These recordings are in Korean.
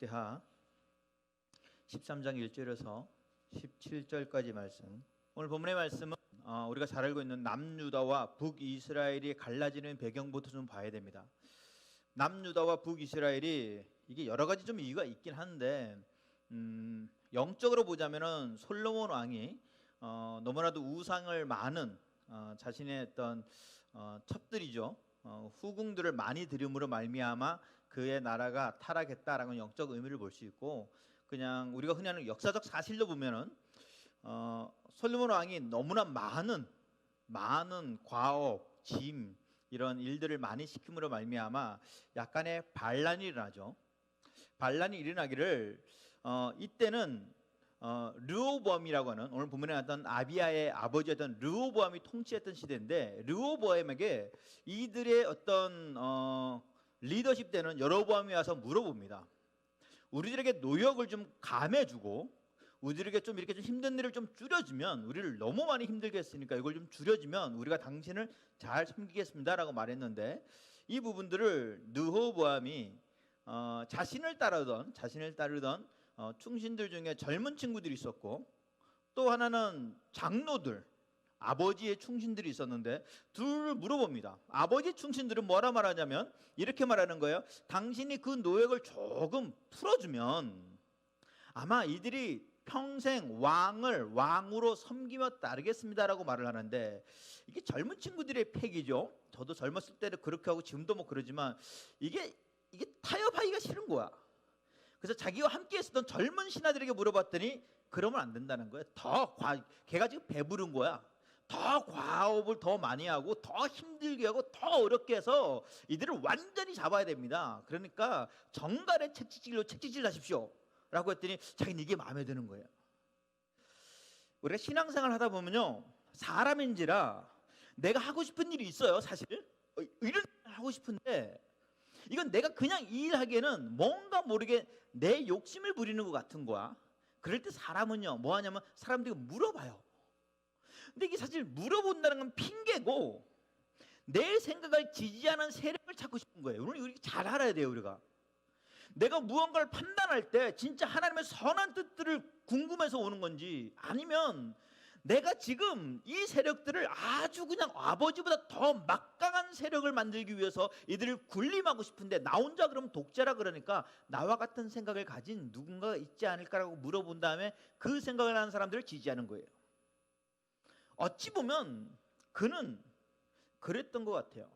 역대하 13장 1절에서 17절까지 말씀. 오늘 본문의 말씀은 우리가 잘 알고 있는 남유다와 북이스라엘이 갈라지는 배경부터 좀 봐야 됩니다. 남유다와 북이스라엘이 이게 여러 가지 좀 이유가 있긴 한데 영적으로 보자면은 솔로몬 왕이 너무나도 우상을 많은 자신의 어떤 첩들이죠. 후궁들을 많이 들임으로 말미암아 그의 나라가 타락했다라는 영적 의미를 볼 수 있고, 그냥 우리가 흔히 하는 역사적 사실로 보면은 솔로몬 왕이 너무나 많은 과업, 짐 이런 일들을 많이 시킴으로 말미암아 약간의 반란이 일어나죠. 반란이 일어나기를 이때는 르호보암이라고 하는, 오늘 본문에 나왔던 아비야의 아버지였던 르호보암이 통치했던 시대인데, 르호보암에게 이들의 어떤 리더십 때는 여로보암이 와서 물어봅니다. 우리들에게 노역을 좀 감해주고 우리들에게 좀 이렇게 좀 힘든 일을 좀 줄여주면, 우리를 너무 많이 힘들게 했으니까 이걸 좀 줄여주면 우리가 당신을 잘 섬기겠습니다라고 말했는데, 이 부분들을 르호보암이 자신을 따르던 충신들 중에 젊은 친구들이 있었고, 또 하나는 장로들, 아버지의 충신들이 있었는데 둘을 물어봅니다. 아버지 충신들은 뭐라 말하냐면 이렇게 말하는 거예요. 당신이 그 노역을 조금 풀어주면 아마 이들이 평생 왕으로 섬기며 따르겠습니다라고 말을 하는데, 이게 젊은 친구들의 패기죠. 저도 젊었을 때는 그렇게 하고 지금도 뭐 그러지만 이게 타협하기가 싫은 거야. 그래서 자기와 함께 있었던 젊은 신하들에게 물어봤더니 그러면 안 된다는 거예요. 걔가 지금 배부른 거야. 더 과업을 더 많이 하고 더 힘들게 하고 더 어렵게 해서 이들을 완전히 잡아야 됩니다. 그러니까 정갈의 채찍질 하십시오 라고 했더니 자기는 이게 마음에 드는 거예요. 우리가 신앙생활 하다 보면요, 사람인지라 내가 하고 싶은 일이 있어요. 사실 일을 하고 싶은데 이건 내가 그냥 이 일하기에는 뭔가 모르게 내 욕심을 부리는 것 같은 거야. 그럴 때 사람은요 뭐 하냐면 사람들이 물어봐요. 근데 이게 사실 물어본다는 건 핑계고, 내 생각을 지지하는 세력을 찾고 싶은 거예요. 오늘 우리 잘 알아야 돼요. 우리가 내가 무언가를 판단할 때 진짜 하나님의 선한 뜻들을 궁금해서 오는 건지, 아니면 내가 지금 이 세력들을 아주 그냥 아버지보다 더 막강한 세력을 만들기 위해서 이들을 군림하고 싶은데 나 혼자 그럼 독재라 그러니까 나와 같은 생각을 가진 누군가가 있지 않을까라고 물어본 다음에 그 생각을 하는 사람들을 지지하는 거예요. 어찌 보면 그는 그랬던 것 같아요.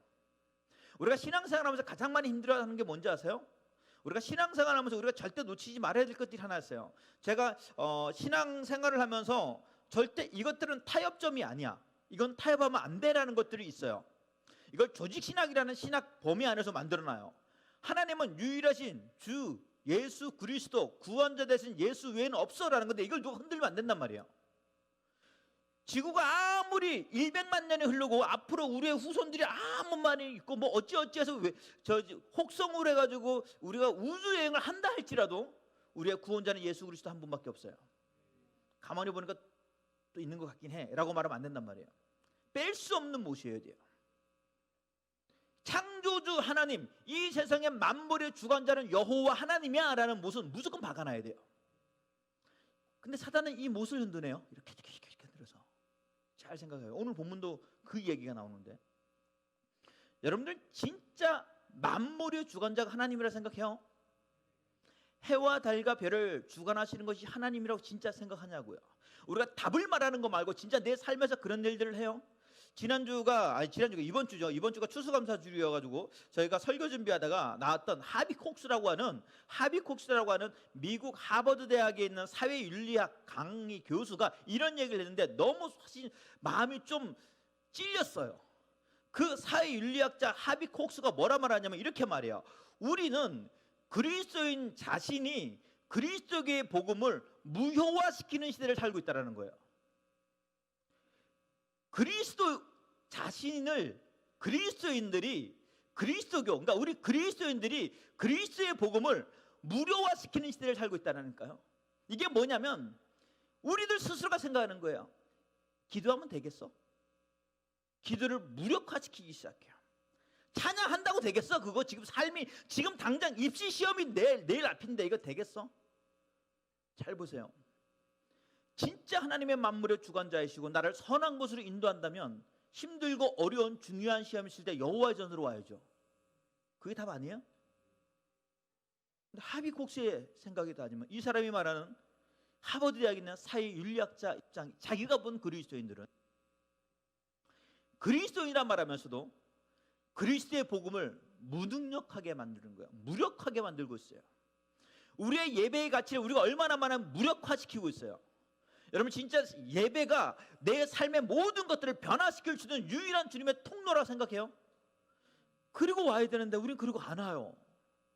우리가 신앙생활하면서 가장 많이 힘들어하는 게 뭔지 아세요? 우리가 신앙생활하면서 우리가 절대 놓치지 말아야 될 것들이 하나 있어요. 제가 신앙생활을 하면서 절대 이것들은 타협점이 아니야, 이건 타협하면 안 돼라는 것들이 있어요. 이걸 조직신학이라는 신학 범위 안에서 만들어놔요. 하나님은 유일하신 주 예수 그리스도, 구원자 되신 예수 외에는 없어라는 건데 이걸 누가 흔들면 안 된단 말이에요. 지구가 아무리 100만 년이 흐르고 앞으로 우리의 후손들이 아무 말이 있고 뭐 어찌해서 혹성을 해가지고 우리가 우주여행을 한다 할지라도 우리의 구원자는 예수 그리스도 한 분밖에 없어요. 가만히 보니까 또 있는 것 같긴 해 라고 말하면 안 된단 말이에요. 뺄 수 없는 못이어야 돼요. 창조주 하나님, 이 세상의 만물의 주관자는 여호와 하나님이야 라는 못은 무조건 박아놔야 돼요. 근데 사단은 이 못을 흔드네요. 이렇게 흔들어서. 잘 생각해요. 오늘 본문도 그 얘기가 나오는데, 여러분들 진짜 만물의 주관자가 하나님이라 생각해요? 해와 달과 별을 주관하시는 것이 하나님이라고 진짜 생각하냐고요. 우리가 답을 말하는 거 말고 진짜 내 삶에서 그런 일들을 해요? 이번 주가 추수감사주일이어가지고 저희가 설교 준비하다가 나왔던 하비콕스라고 하는 미국 하버드 대학에 있는 사회윤리학 강의 교수가 이런 얘기를 했는데 너무 사실 마음이 좀 찔렸어요. 그 사회윤리학자 하비콕스가 뭐라 말하냐면 이렇게 말해요. 우리는 그리스도인 자신이 그리스도의 복음을 무효화시키는 시대를 살고 있다는 거예요. 그리스도 자신을 그러니까 우리 그리스도인들이 그리스도의 복음을 무료화시키는 시대를 살고 있다니까요. 이게 뭐냐면 우리들 스스로가 생각하는 거예요. 기도하면 되겠어? 기도를 무력화시키기 시작해요. 찬양한다고 되겠어? 그거 지금 삶이 지금 당장 입시 시험이 내일 앞인데 이거 되겠어? 잘 보세요. 진짜 하나님의 만물의 주관자이시고 나를 선한 곳으로 인도한다면 힘들고 어려운 중요한 시험이 있을 때 여호와의 전으로 와야죠. 그게 답 아니에요? 근데 하비콕스의 생각이 다르지만 이 사람이 말하는 하버드 대학에 있는 사회윤리학자 입장, 자기가 본 그리스도인들은 그리스도인이란 말하면서도 그리스도의 복음을 무능력하게 만드는 거예요. 무력하게 만들고 있어요. 우리의 예배의 가치를 우리가 얼마나 많이 무력화시키고 있어요. 여러분 진짜 예배가 내 삶의 모든 것들을 변화시킬 수 있는 유일한 주님의 통로라 생각해요? 그리고 와야 되는데 우리는 그리고 안 와요.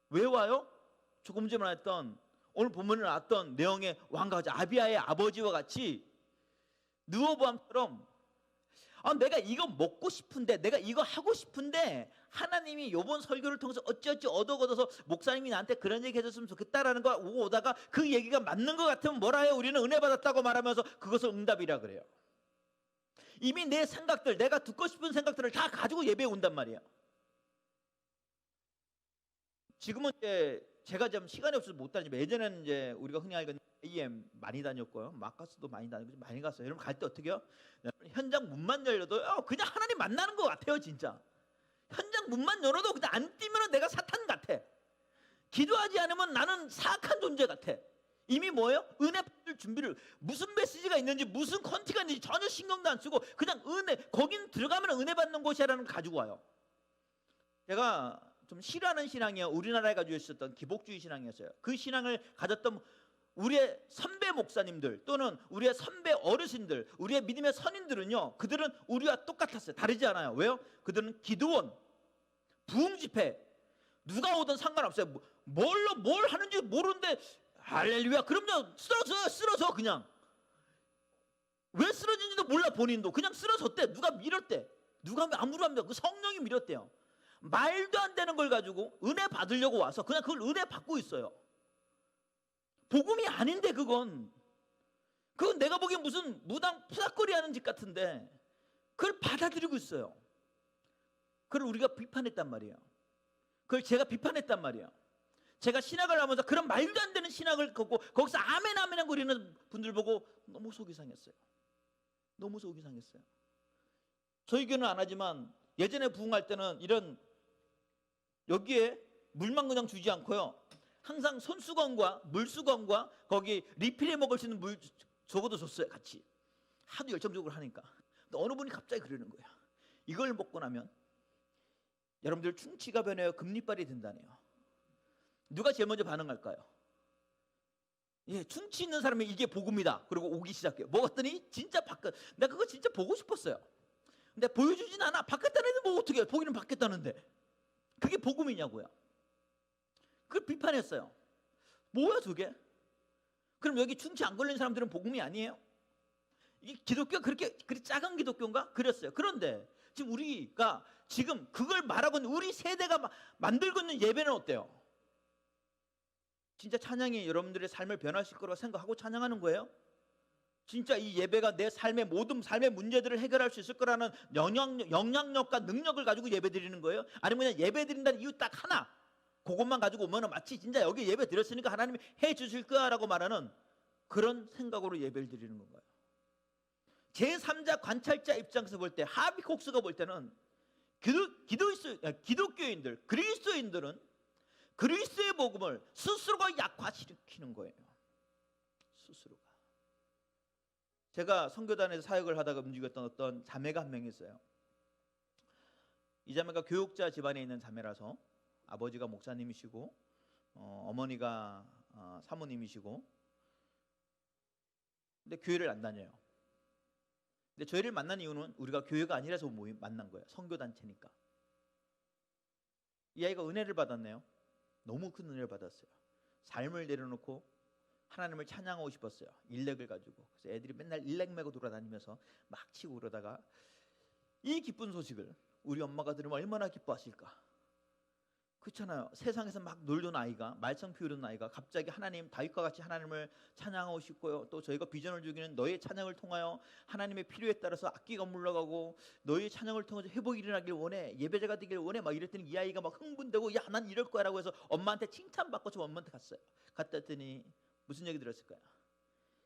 왜 와요? 조금 전에 말했던 오늘 본문에 나왔던 내용의 왕과 아비야의 아버지와 같이 느호보암처럼 내가 이거 먹고 싶은데 내가 이거 하고 싶은데 하나님이 이번 설교를 통해서 어찌어찌 얻어서 목사님이 나한테 그런 얘기 해줬으면 좋겠다라는 거 오다가 그 얘기가 맞는 것 같으면 뭐라 해요? 우리는 은혜 받았다고 말하면서 그것을 응답이라 그래요. 이미 내 생각들, 내가 듣고 싶은 생각들을 다 가지고 예배에 온단 말이에요. 지금은 이제 제가 좀 시간이 없어서 못 다니지만 예전에는 이제 우리가 흔히 알고 있는 AM 많이 다녔고요. 마카스도 많이 다니고 많이 갔어요. 여러분 갈 때 어떻게 해요? 현장 문만 열려도 그냥 하나님 만나는 것 같아요. 진짜 현장 문만 열어도 그냥 안 뛰면 내가 사탄 같아. 기도하지 않으면 나는 사악한 존재 같아. 이미 뭐예요? 은혜 받을 준비를, 무슨 메시지가 있는지 무슨 컨티가 있는지 전혀 신경도 안 쓰고 그냥 은혜, 거긴 들어가면 은혜 받는 곳이라는 걸 가지고 와요. 제가 좀 싫어하는 신앙이요, 우리나라에 가지고 있었던 기복주의 신앙이었어요. 그 신앙을 가졌던 우리의 선배 목사님들 또는 우리의 선배 어르신들, 우리의 믿음의 선인들은요, 그들은 우리와 똑같았어요. 다르지 않아요. 왜요? 그들은 기도원, 부흥 집회 누가 오든 상관없어요. 뭘 하는지 모르는데 할렐루야 그럼요 쓰러져 그냥. 왜 쓰러진지도 몰라. 본인도 그냥 쓰러졌대. 누가 밀었대. 누가 아무로 합니다. 그 성령이 밀었대요. 말도 안 되는 걸 가지고 은혜 받으려고 와서 그냥 그걸 은혜 받고 있어요. 복음이 아닌데 그건 내가 보기엔 무슨 무당 푸닥거리 하는 짓 같은데 그걸 받아들이고 있어요. 그걸 우리가 비판했단 말이에요. 그걸 제가 비판했단 말이에요. 제가 신학을 하면서 그런 말도 안 되는 신학을 걷고 거기서 아멘 아멘 거리는 분들 보고 너무 속이 상했어요. 너무 속이 상했어요. 저희 교회는 안 하지만 예전에 부흥할 때는 이런 여기에 물만 그냥 주지 않고요, 항상 손수건과 물수건과 거기 리필해 먹을 수 있는 물 적어도 줬어요. 같이 하도 열정적으로 하니까. 근데 어느 분이 갑자기 그러는 거예요. 이걸 먹고 나면 여러분들 충치가 변해요, 금리빨이 된다네요. 누가 제일 먼저 반응할까요? 예, 충치 있는 사람이 이게 복음이다 그리고 오기 시작해요. 먹었더니 진짜 내가 그거 진짜 보고 싶었어요. 근데 보여주진 않아. 바뀌었다는데 뭐 어떻게 해요? 보기는 바뀌었다는데 그게 복음이냐고요. 그걸 비판했어요. 뭐야 저게? 그럼 여기 충치 안 걸린 사람들은 복음이 아니에요? 이 기독교가 그렇게 작은 기독교인가? 그랬어요. 그런데 지금 우리가 지금 그걸 말하고 있는 우리 세대가 만들고 있는 예배는 어때요? 진짜 찬양이 여러분들의 삶을 변화시킬 거라고 생각하고 찬양하는 거예요? 진짜 이 예배가 내 삶의 모든 삶의 문제들을 해결할 수 있을 거라는 영향력과 능력을 가지고 예배 드리는 거예요? 아니면 그냥 예배 드린다는 이유 딱 하나, 그것만 가지고 오면 마치 진짜 여기 예배 드렸으니까 하나님이 해 주실 거야라고 말하는 그런 생각으로 예배를 드리는 건가요? 제3자 관찰자 입장에서 볼 때, 하비콕스가 볼 때는 기독교인들, 그리스도인들은 그리스도의 복음을 스스로가 약화시키는 거예요. 스스로가. 제가 선교단에서 사역을 하다가 움직였던 어떤 자매가 한 명 있어요. 이 자매가 교육자 집안에 있는 자매라서 아버지가 목사님이시고 어머니가 사모님이시고, 근데 교회를 안 다녀요. 근데 저희를 만난 이유는 우리가 교회가 아니라서 만난 거예요. 선교단체니까. 이 아이가 은혜를 받았네요. 너무 큰 은혜를 받았어요. 삶을 내려놓고 하나님을 찬양하고 싶었어요. 일렉을 가지고. 그래서 애들이 맨날 일렉 메고 돌아다니면서 막 치고 그러다가 이 기쁜 소식을 우리 엄마가 들으면 얼마나 기뻐하실까. 그렇잖아요. 세상에서 막 놀던 아이가, 말썽 피우던 아이가 갑자기 하나님, 다윗과 같이 하나님을 찬양하고 싶고요. 또 저희가 비전을 주기는 너의 찬양을 통하여 하나님의 필요에 따라서 악기가 물러가고 너의 찬양을 통해서 회복이 일어나길 원해, 예배자가 되길 원해, 막 이랬더니 이 아이가 막 흥분되고 야 난 이럴 거야 라고 해서 엄마한테 칭찬받고 저 엄마한테 갔어요. 갔다 했더니 무슨 얘기 들었을까요?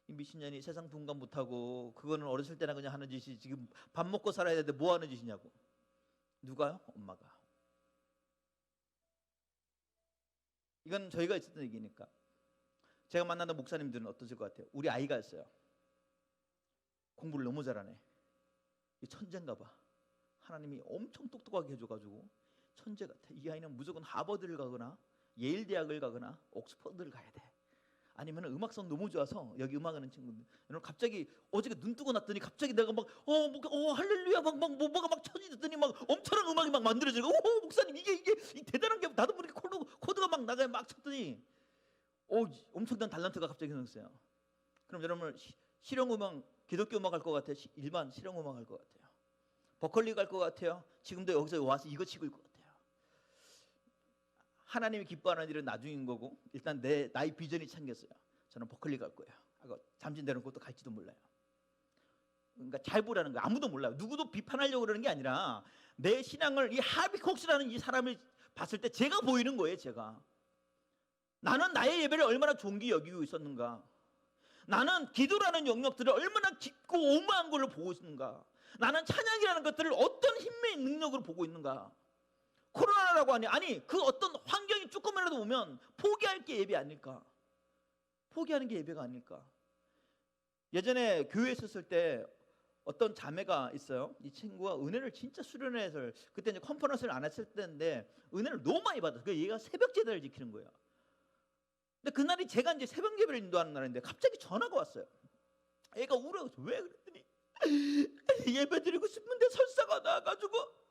이 미친년이 세상 분간 못하고 그거는 어렸을 때나 그냥 하는 짓이 지금 밥 먹고 살아야 되는데 뭐 하는 짓이냐고. 누가요? 엄마가. 이건 저희가 있었던 얘기니까. 제가 만나는 목사님들은 어떠실 것 같아요? 우리 아이가 있어요. 공부를 너무 잘하네. 이 천재인가 봐. 하나님이 엄청 똑똑하게 해줘가지고 천재 같아. 이 아이는 무조건 하버드를 가거나 예일 대학을 가거나 옥스퍼드를 가야 돼. 아니면 음악성 너무 좋아서 여기 음악하는 친구들 갑자기 어저께 눈 뜨고 났더니 갑자기 내가 막 할렐루야 뭐가 막 쳐지더니 막 엄청난 음악이 막 만들어지고 목사님 이게 대단한 게 나도 모르게 코드가 막 나가요. 막 쳤더니 엄청난 탤런트가 갑자기 생겼어요. 그럼 여러분 실용음악 기독교 음악 할 것 같아요? 일반 실용음악 할 것 같아요? 버컬리 갈 것 같아요? 지금도 여기서 와서 이거 치고 있을 것 같아요. 하나님이 기뻐하는 일은 나중인 거고 일단 나의 비전이 생겼어요. 저는 버클리 갈 거예요. 잠시 내려놓고 또 갈지도 몰라요. 그러니까 잘 보라는 거예요. 아무도 몰라요. 누구도 비판하려고 그러는 게 아니라 내 신앙을 이 하비 콕스라는 이 사람을 봤을 때 제가 보이는 거예요. 제가 나는 나의 예배를 얼마나 존귀 여기고 있었는가, 나는 기도라는 영역들을 얼마나 깊고 오마한 걸로 보고 있는가, 나는 찬양이라는 것들을 어떤 힘의 능력으로 보고 있는가. 코로나라고 하니 아니 그 어떤 환경이 조금이라도 오면 포기할 게 예배 아닐까? 포기하는 게 예배가 아닐까? 예전에 교회에 있었을 때 어떤 자매가 있어요. 이 친구가 은혜를 진짜 수련회에서 그때 이제 컨퍼런스를 안 했을 때인데 은혜를 너무 많이 받았어요. 그 얘가 새벽 제단을 지키는 거예요. 근데 그날이 제가 이제 새벽 예배를 인도하는 날인데 갑자기 전화가 왔어요. 애가 울어서 왜 그랬더니 예배 드리고 싶은데 설사가 나와가지고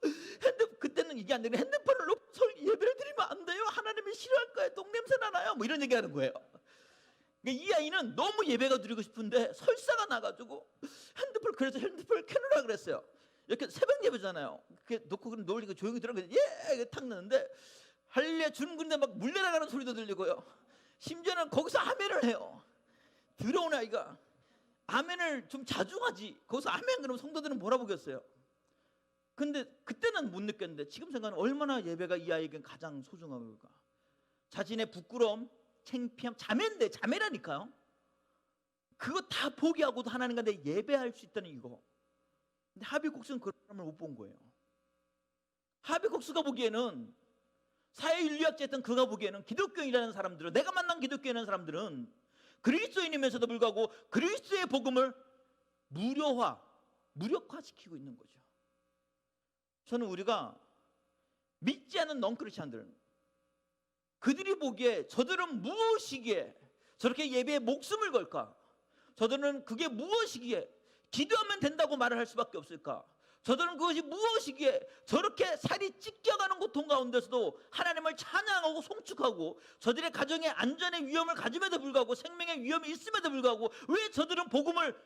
그때는 이게 안 되는 핸드폰을 놓고 예배를 드리면 안 돼요. 하나님이 싫어할 거예요. 똥냄새 나나요? 뭐 이런 얘기하는 거예요. 이 아이는 너무 예배가 드리고 싶은데 설사가 나가지고 그래서 핸드폰을 켜놓으라 그랬어요. 이렇게 새벽 예배잖아요. 그렇게 놓고 그럼 놀리고 조용히 들어가서 탁 넣는데 할렐루야 주는 군데 막 물려나가는 소리도 들리고요. 심지어는 거기서 아멘을 해요. 들어온 아이가 아멘을 좀 자주 하지. 거기서 아멘 그러면 성도들은 뭐라 보겠어요. 근데 그때는 못 느꼈는데 지금 생각하면 얼마나 예배가 이 아이에겐 가장 소중한 걸까. 자신의 부끄러움, 창피함, 자매라니까요. 그거 다 포기하고도 하나님과 내 예배할 수 있다는 이거. 근데 하비국스는 그런 사람을 못 본 거예요. 하비국스가 보기에는 사회인류학자였던 그가 보기에는 기독교인이라는 사람들은, 내가 만난 기독교인이라는 사람들은 그리스도인이면서도 불구하고 그리스도의 복음을 무력화시키고 있는 거죠. 저는 우리가 믿지 않는 넌크리스찬들, 그들이 보기에 저들은 무엇이기에 저렇게 예배에 목숨을 걸까? 저들은 그게 무엇이기에 기도하면 된다고 말을 할 수밖에 없을까? 저들은 그것이 무엇이기에 저렇게 살이 찢겨가는 고통 가운데서도 하나님을 찬양하고 송축하고 저들의 가정의 안전의 위험을 가짐에도 불구하고 생명의 위험이 있음에도 불구하고 왜 저들은 복음을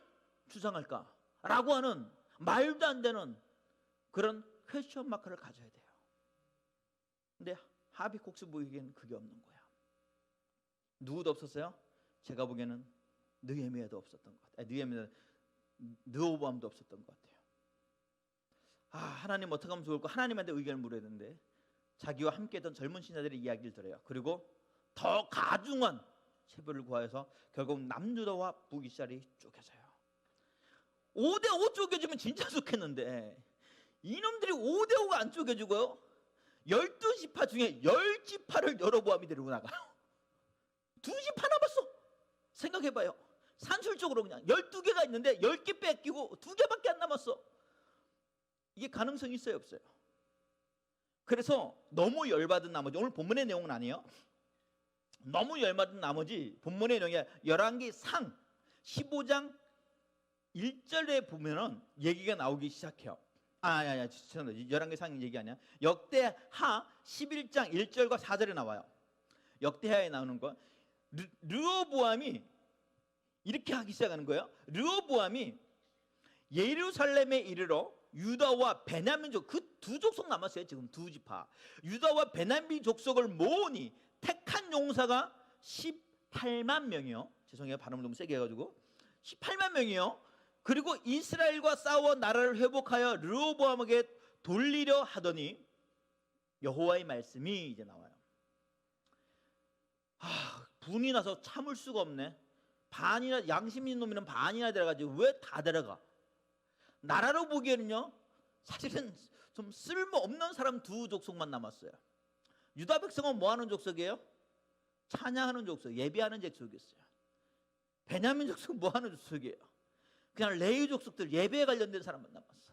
주장할까? 라고 하는 말도 안 되는 그런 퀘스천 마크를 가져야 돼요. 근데 하비콕스 보기에는 그게 없는 거야. 누구도 없었어요? 제가 보기에는 느헤미야도 없었던 것 같아요. 느호보암도 없었던 것 같아요. 하나님 어떻게 하면 좋을까? 하나님한테 의견을 물어야 되는데 자기와 함께했던 젊은 신자들의 이야기를 들어요. 그리고 더 가중한 체벌을 구하여서 결국 남유다와 북이스라엘이 쪼개져요. 5대5 쪼개지면 진짜 좋겠는데 이놈들이 5대5가 안 쪼개지고요, 12지파 중에 10지파를 여로보암이 데리고 나가요. 2지파 남았어. 생각해봐요. 산술적으로 그냥 12개가 있는데 10개 뺏기고 2개밖에 안 남았어. 이게 가능성이 있어요, 없어요? 그래서 너무 열받은 나머지, 오늘 본문의 내용은 아니에요. 너무 열받은 나머지 본문의 내용이 열왕기상 15장 1절에 보면은 얘기가 나오기 시작해요. 열왕기상 얘기 아니야. 역대하 11장 1절과 4절에 나와요. 역대하에 나오는 거. 르호보암이 이렇게 하기 시작하는 거예요. 르호보암이 예루살렘에 이르러 유다와 베냐민 그 두 족속 남았어요. 지금 두 지파. 유다와 베냐민 족속을 모으니 택한 용사가 18만 명이요. 죄송해요. 발음을 너무 세게 해가지고 18만 명이요. 그리고 이스라엘과 싸워 나라를 회복하여 르호보암에게 돌리려 하더니 여호와의 말씀이 이제 나와요. 분이 나서 참을 수가 없네. 반이나 양심 있는 놈이는 반이나 데려가지고 왜 다 데려가? 나라로 보기에는요, 사실은 좀 쓸모없는 사람 두 족속만 남았어요. 유다 백성은 뭐 하는 족속이에요? 찬양하는 족속, 예배하는 족속이었어요. 베냐민 족속은 뭐 하는 족속이에요? 그냥 레위 족속들, 예배에 관련된 사람만 남았어.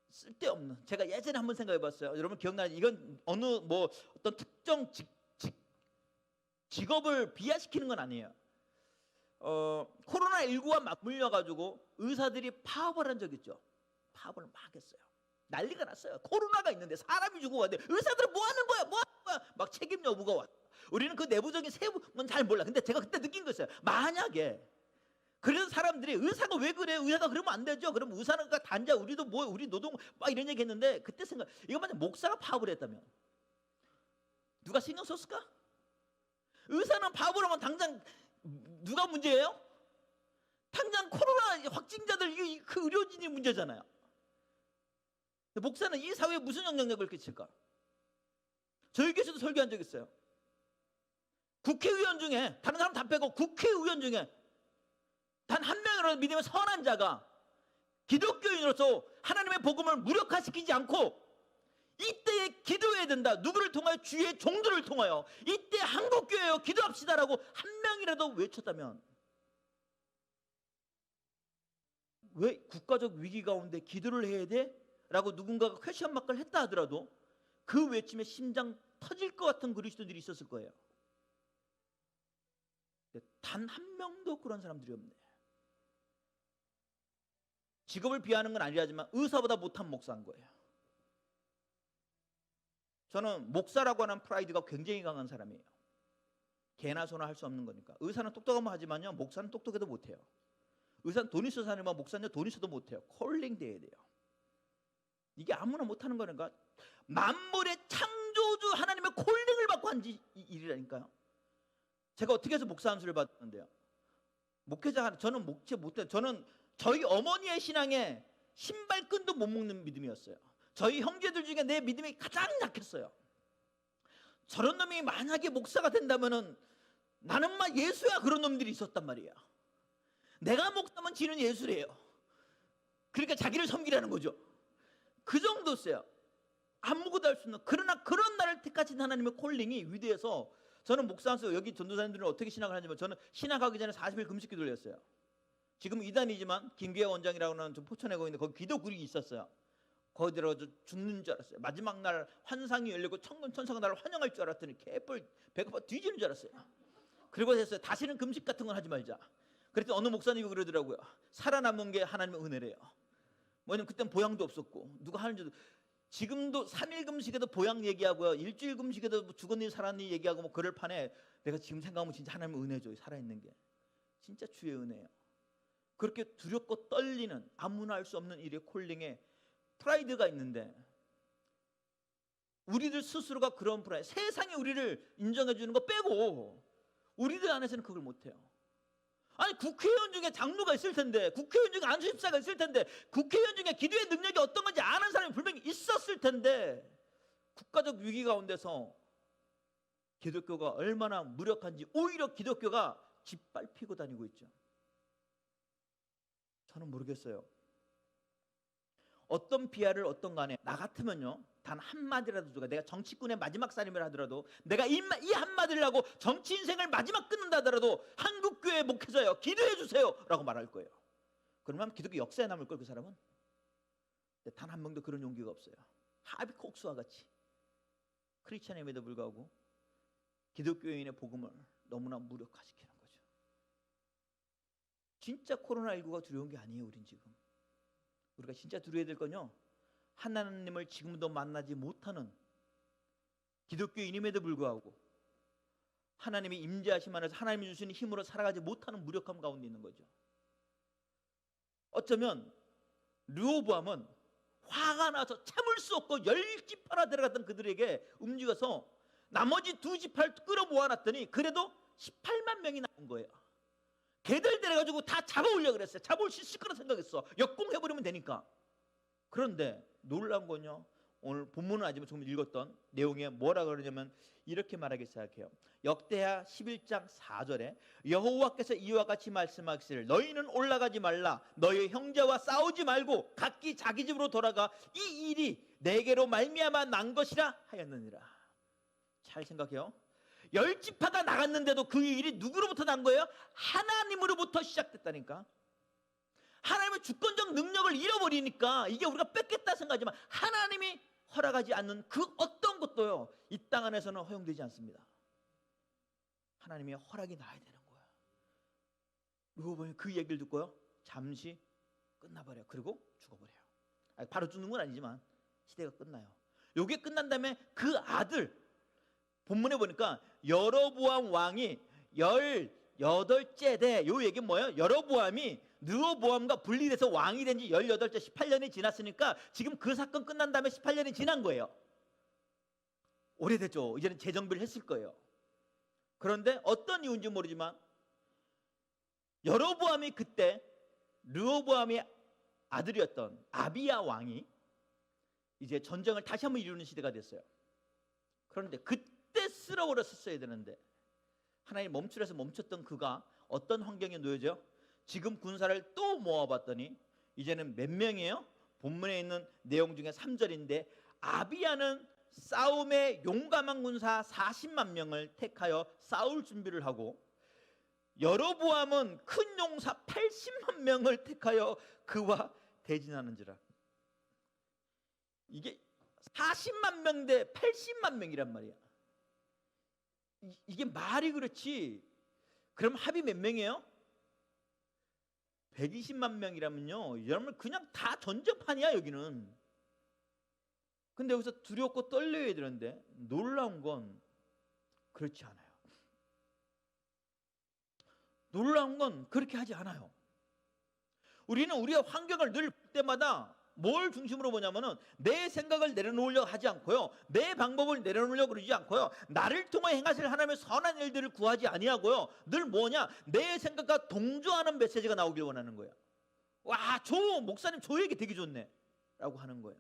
쓸데없는. 제가 예전에 한번 생각해봤어요. 여러분 기억나요? 이건 어느 뭐 어떤 특정 직업을 비하시키는 건 아니에요. 코로나19와 맞물려 가지고 의사들이 파업을 한 적 있죠. 파업을 막 했어요. 난리가 났어요. 코로나가 있는데 사람이 죽어가는데 의사들은 뭐 하는 거야? 뭐 하는 거야? 막 책임 여부가 왔다. 우리는 그 내부적인 세부는 잘 몰라. 근데 제가 그때 느낀 거였어요. 만약에 그래서 사람들이 의사가 왜 그래? 의사가 그러면 안 되죠. 그럼 의사는 단자 우리도 뭐 우리 노동 막 이런 얘기 했는데 그때 생각 이거 만약 목사가 파업을 했다면 누가 신경 썼을까? 의사는 파업을 하면 당장 누가 문제예요? 당장 코로나 확진자들 그 의료진이 문제잖아요. 목사는 이 사회에 무슨 영향력을 끼칠까? 저희 교회에서도 설교한 적 있어요. 국회의원 중에 다른 사람 다 빼고 국회의원 중에 단 한 명이라도 믿음의 선한 자가 기독교인으로서 하나님의 복음을 무력화시키지 않고 이때에 기도해야 된다. 누구를 통하여? 주의 종들을 통하여 이때 한국교회여 기도합시다라고 한 명이라도 외쳤다면 왜 국가적 위기 가운데 기도를 해야 돼? 라고 누군가가 퀘션 마크를 했다 하더라도 그 외침에 심장 터질 것 같은 그리스도들이 있었을 거예요. 단 한 명도 그런 사람들이 없네. 직업을 비하하는 건 아니라지만 의사보다 못한 목사인 거예요. 저는 목사라고 하는 프라이드가 굉장히 강한 사람이에요. 개나 소나 할 수 없는 거니까. 의사는 똑똑하면 하지만요, 목사는 똑똑해도 못해요. 의사는 돈 있어서 하지만 목사는 돈 있어도 못해요. 콜링 돼야 돼요. 이게 아무나 못하는 거니까. 만물의 창조주 하나님의 콜링을 받고 한 일이라니까요. 제가 어떻게 해서 목사 안수를 받았는데요. 목회자, 저는 목회 못해요. 저는 저희 어머니의 신앙에 신발끈도 못 묶는 믿음이었어요. 저희 형제들 중에 내 믿음이 가장 약했어요. 저런 놈이 만약에 목사가 된다면은 나는 막 예수야, 그런 놈들이 있었단 말이야. 내가 목사면 지는 예수래요. 그러니까 자기를 섬기라는 거죠. 그 정도였어요. 아무것도 할 수 없는. 그러나 그런 나를 택하신 하나님의 콜링이 위대해서 저는 목사 안수, 여기 전도사님들은 어떻게 신학을 하냐면 저는 신학하기 전에 40일 금식 기도를 했어요. 지금 이단이지만 김기아 원장이라고는 좀 포천에 거기 있는데 거기 기도 그룹이 있었어요. 거기 들어가서 죽는 줄 알았어요. 마지막 날 환상이 열리고 천사가 나를 환영할 줄 알았더니 개뿔 배고파 뒤지는 줄 알았어요. 그리고 했어요. 다시는 금식 같은 건 하지 말자. 그랬더니 어느 목사님이 그러더라고요. 살아남은 게 하나님의 은혜래요. 뭐냐면 그땐 보양도 없었고 누가 하는지도. 지금도 3일 금식에도 보양 얘기하고요, 일주일 금식에도 뭐 죽었니 살았니 얘기하고 뭐 그럴 판에 내가 지금 생각하면 진짜 하나님의 은혜죠. 살아있는 게 진짜 주의 은혜예요. 그렇게 두렵고 떨리는 아무나 할 수 없는 일의 콜링에 프라이드가 있는데 우리들 스스로가 그런 프라이드, 세상이 우리를 인정해 주는 거 빼고 우리들 안에서는 그걸 못해요. 아니 국회의원 중에 장로가 있을 텐데, 국회의원 중에 안수집사가 있을 텐데, 국회의원 중에 기도의 능력이 어떤 건지 아는 사람이 분명히 있었을 텐데 국가적 위기 가운데서 기독교가 얼마나 무력한지 오히려 기독교가 짓밟히고 다니고 있죠. 저는 모르겠어요. 어떤 비하를 어떤 간에 나 같으면요, 단 한마디라도 누가, 내가 정치꾼의 마지막 살림을 하더라도 내가 이 한마디를 하고 정치 인생을 마지막 끊는다 하더라도 한국교회 목회자요 기도해 주세요 라고 말할 거예요. 그러면 기독교 역사에 남을 걸 그 사람은. 단 한 명도 그런 용기가 없어요. 하비 콕스와 같이 크리스찬임에도 불구하고 기독교인의 복음을 너무나 무력화시키는 거죠. 진짜 코로나19가 두려운 게 아니에요. 우린 지금 우리가 진짜 두려워야 될 건요, 하나님을 지금도 만나지 못하는 기독교인임에도 불구하고 하나님이 임재하심 안에서 하나님이 주시는 힘으로 살아가지 못하는 무력함 가운데 있는 거죠. 어쩌면 르호보암은 화가 나서 참을 수 없고 10집 하나 데려갔던 그들에게 움직여서 나머지 2지파를 끌어모아놨더니 그래도 18만 명이 나온 거예요. 걔들 데려가지고 다 잡아오려고 그랬어요. 잡아올 수 있을 거라 생각했어. 역공해버리면 되니까. 그런데 놀라운 건요, 오늘 본문은 아니지만 조금 읽었던 내용에 뭐라 그러냐면 이렇게 말하기 시작해요. 역대하 11장 4절에 여호와께서 이와 같이 말씀하시기를 너희는 올라가지 말라, 너희 형제와 싸우지 말고 각기 자기 집으로 돌아가 이 일이 내게로 말미암아 난 것이라 하였느니라. 잘 생각해요. 10지파가 나갔는데도 그 일이 누구로부터 난 거예요? 하나님으로부터 시작됐다니까. 하나님의 주권적 능력을 잃어버리니까 이게 우리가 뺏겠다 생각하지만 하나님이 허락하지 않는 그 어떤 것도요, 이 땅 안에서는 허용되지 않습니다. 하나님의 허락이 나야 되는 거야. 그리고 보면 그 얘기를 듣고요, 잠시 끝나버려요. 그리고 죽어버려요. 바로 죽는 건 아니지만 시대가 끝나요. 요게 끝난 다음에 그 아들, 본문에 보니까 여로보암 왕이 18째 대, 요 얘기는 뭐예요? 여로보암이 르호보암과 분리돼서 왕이 된 지 18째 18년이 지났으니까 지금 그 사건 끝난 다음에 18년이 지난 거예요. 오래됐죠. 이제는 재정비를 했을 거예요. 그런데 어떤 이유인지 모르지만 여로보암이 그때 르호보암의 아들이었던 아비야 왕이 이제 전쟁을 다시 한번 이루는 시대가 됐어요. 그런데 그때 쓸어버렸었어야 되는데 하나님 멈추려서 멈췄던 그가 어떤 환경에 놓여져요? 지금 군사를 또 모아봤더니 이제는 몇 명이에요? 본문에 있는 내용 중에 3절인데 아비야는 싸움에 용감한 군사 40만 명을 택하여 싸울 준비를 하고 여로보암은 큰 용사 80만 명을 택하여 그와 대진하는지라. 이게 40만 명 대 80만 명이란 말이야. 이게 말이 그렇지. 그럼 합이 몇 명이에요? 120만 명이라면요, 여러분 그냥 다 전쟁판이야 여기는. 근데 여기서 두렵고 떨려야 되는데 놀라운 건 그렇지 않아요. 놀라운 건 그렇게 하지 않아요. 우리는 우리의 환경을 늘 볼 때마다 뭘 중심으로 보냐면은 내 생각을 내려놓으려고 하지 않고요, 내 방법을 내려놓으려고 그러지 않고요, 나를 통해 행하실 하나님의 선한 일들을 구하지 아니하고요, 늘 뭐냐, 내 생각과 동조하는 메시지가 나오길 원하는 거예요. 와, 목사님 저 얘기 되게 좋네 라고 하는 거예요.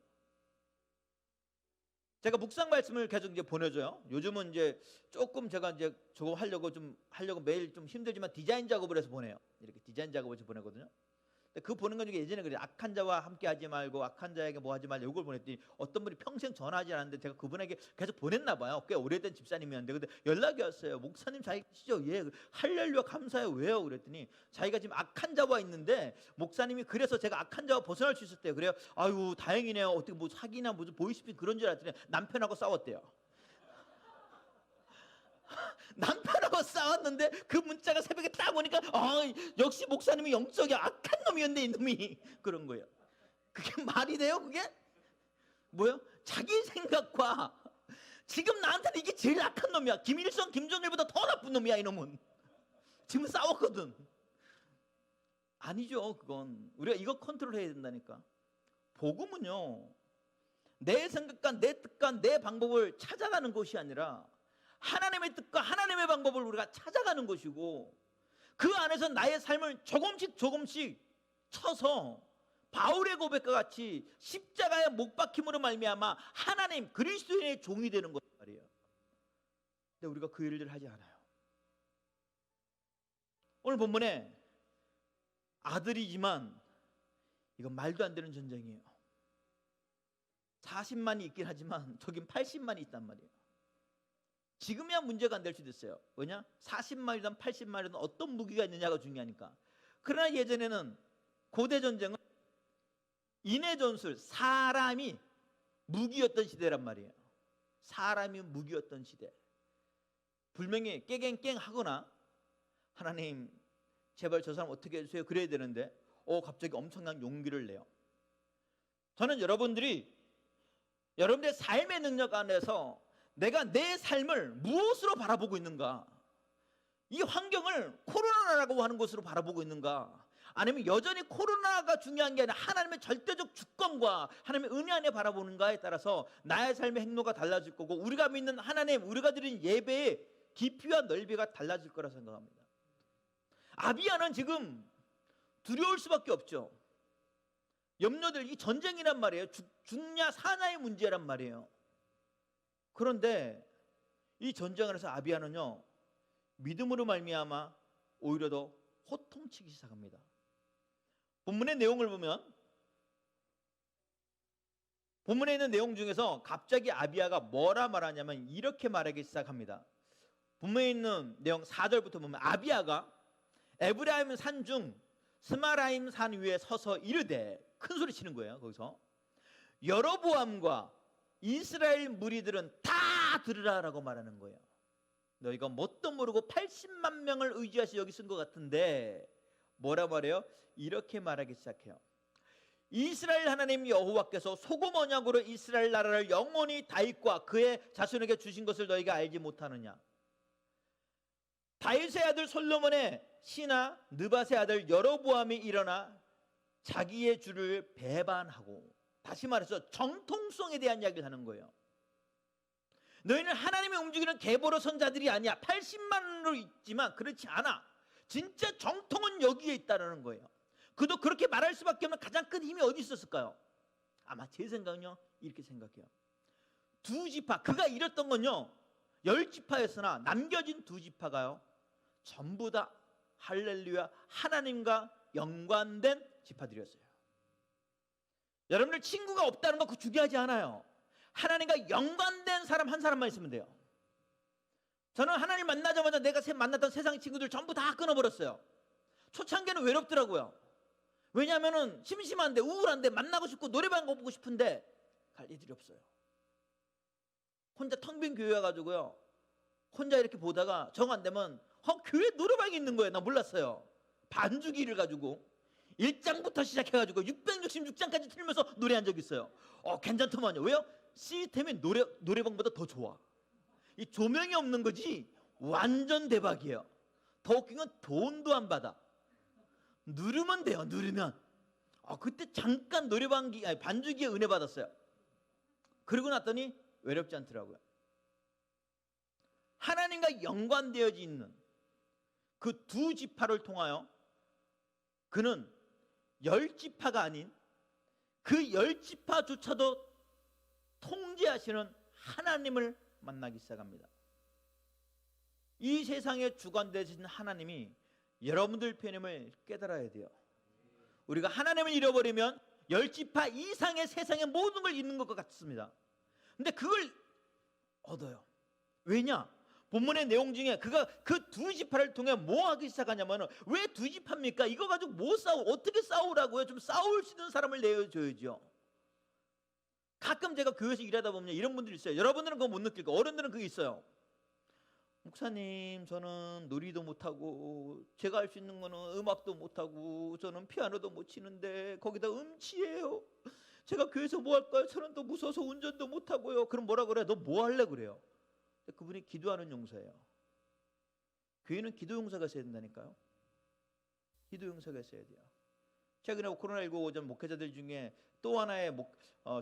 제가 묵상 말씀을 계속 이제 보내줘요. 요즘은 이제 조금 제가 이제 저거 하려고 매일 좀 힘들지만 디자인 작업을 해서 보내요. 이렇게 디자인 작업을 해서 보내거든요. 그 보는 것 중에 예전에 그래요. 악한 자와 함께 하지 말고 악한 자에게 뭐 하지 말고 이걸 보냈더니 어떤 분이 평생 전화하지 않았는데 제가 그분에게 계속 보냈나 봐요. 꽤 오래된 집사님이었는데 근데 연락이 왔어요. 목사님 잘 계시죠? 예. 할렐루야 감사해요. 왜요? 그랬더니 자기가 지금 악한 자와 있는데 목사님이 그래서 제가 악한 자와 벗어날 수 있었대요. 그래요. 아유 다행이네요. 어떻게 뭐 사기나 무슨 보이스피싱 그런 줄 알았더니 남편하고 싸웠대요. 남편하고 싸웠는데 그 문자가 새벽에 딱 오니까 역시 목사님이 영적이 악한 놈이었네 이놈이. 그런 거예요. 그게 말이 돼요? 그게 뭐예요? 자기 생각과 지금 나한테는 이게 제일 악한 놈이야. 김일성 김정일보다 더 나쁜 놈이야 이놈은. 지금 싸웠거든. 아니죠. 그건 우리가 이거 컨트롤해야 된다니까. 복음은요, 내 생각과 내 뜻과 내 방법을 찾아가는 것이 아니라 하나님의 뜻과 하나님의 방법을 우리가 찾아가는 것이고, 그 안에서 나의 삶을 조금씩 쳐서 바울의 고백과 같이 십자가에 못 박힘으로 말미암아 하나님 그리스도인의 종이 되는 것 말이에요. 근데 우리가 그 일을 하지 않아요. 오늘 본문에 아들이지만 이건 말도 안 되는 전쟁이에요. 40만이 있긴 하지만 저긴 80만이 있단 말이에요. 지금이야 문제가 안 될 수도 있어요. 왜냐? 40마리든 80마리든 어떤 무기가 있느냐가 중요하니까. 그러나 예전에는 고대 전쟁은 인의 전술, 사람이 무기였던 시대란 말이에요. 사람이 무기였던 시대. 불명예 깨갱깽 하거나 하나님 제발 저 사람 어떻게 해주세요 그래야 되는데 갑자기 엄청난 용기를 내요. 저는 여러분들의 삶의 능력 안에서 내가 내 삶을 무엇으로 바라보고 있는가, 이 환경을 코로나라고 하는 것으로 바라보고 있는가, 아니면 여전히 코로나가 중요한 게 아니라 하나님의 절대적 주권과 하나님의 은혜 안에 바라보는가에 따라서 나의 삶의 행로가 달라질 거고, 우리가 믿는 하나님, 우리가 드리는 예배의 깊이와 넓이가 달라질 거라 생각합니다. 아비야는 지금 두려울 수밖에 없죠. 염려들, 이 전쟁이란 말이에요. 죽냐 사냐의 문제란 말이에요. 그런데 이 전쟁을 해서 아비야는요, 믿음으로 말미암아 오히려 더 호통치기 시작합니다. 본문의 내용을 보면, 본문에 있는 내용 중에서 갑자기 아비야가 뭐라 말하냐면 이렇게 말하기 시작합니다. 본문에 있는 내용 4절부터 보면, 아비야가 에브라임 산 중 스마라임 산 위에 서서 이르되, 큰 소리 치는 거예요. 거기서 여로보암과 이스라엘 무리들은 다 들으라라고 말하는 거예요. 너희가 뭣도 모르고 80만 명을 의지하시 여기 쓴 것 같은데 뭐라 말해요? 이렇게 말하기 시작해요. 이스라엘 하나님 여호와께서 소금 언약으로 이스라엘 나라를 영원히 다윗과 그의 자손에게 주신 것을 너희가 알지 못하느냐? 다윗의 아들 솔로몬의 신하 느밧의 아들 여로보암이 일어나 자기의 주를 배반하고, 다시 말해서 정통성에 대한 이야기를 하는 거예요. 너희는 하나님이 움직이는 계보로 선자들이 아니야. 80만으로 있지만 그렇지 않아. 진짜 정통은 여기에 있다는 거예요. 그도 그렇게 말할 수밖에 없는 가장 큰 힘이 어디 있었을까요? 아마 제 생각은요, 이렇게 생각해요. 두 지파, 그가 이뤘던 건요 10지파였으나 남겨진 두 지파가요 전부 다 할렐루야 하나님과 연관된 지파들이었어요. 여러분들 친구가 없다는 거 그거 중요하지 않아요. 하나님과 연관된 사람 한 사람만 있으면 돼요. 저는 하나님 만나자마자 내가 만났던 세상 친구들 전부 다 끊어버렸어요. 초창기에는 외롭더라고요. 왜냐하면 심심한데, 우울한데, 만나고 싶고 노래방 가보고 싶은데 갈 일들이 없어요. 혼자 텅 빈 교회 와가지고요, 혼자 이렇게 보다가 정 안 되면 교회 노래방이 있는 거예요. 나 몰랐어요. 반주기를 가지고 1장부터 시작해가지고 666장까지 틀면서 노래한 적이 있어요. 괜찮더만요. 왜요? 시스템이 노래방보다 더 좋아. 이 조명이 없는 거지 완전 대박이에요. 더 웃긴 건 돈도 안 받아. 누르면 돼요. 누르면. 그때 잠깐 반주기에 은혜 받았어요. 그러고 났더니 외롭지 않더라고요. 하나님과 연관되어져 있는 그 두 지파를 통하여 그는 10지파가 아닌 그 10지파조차도 통제하시는 하나님을 만나기 시작합니다. 이 세상의 주관 되신 하나님이 여러분들 편임을 깨달아야 돼요. 우리가 하나님을 잃어버리면 10지파 이상의 세상의 모든 걸 잃는 것 같습니다. 근데 그걸 얻어요. 왜냐? 본문의 내용 중에 그가 그 두 지파를 통해 뭐 하기 시작하냐면, 왜 두 지파입니까? 이거 가지고 뭐 어떻게 싸우라고요? 좀 싸울 수 있는 사람을 내어줘야죠. 가끔 제가 교회에서 일하다 보면 이런 분들이 있어요. 여러분들은 그거 못 느낄 거예요. 어른들은 그게 있어요. 목사님, 저는 놀이도 못하고 제가 할 수 있는 거는 음악도 못하고 저는 피아노도 못 치는데 거기다 음치예요. 제가 교회에서 뭐 할까요? 저는 또 무서워서 운전도 못하고요. 그럼 뭐라 그래요? 너 뭐 할래? 그래요. 그분이 기도하는 용사예요. 교회는 기도 용사가 있어야 된다니까요. 기도 용사가 있어야 돼요. 최근에 코로나19 오전 목회자들 중에 또 하나의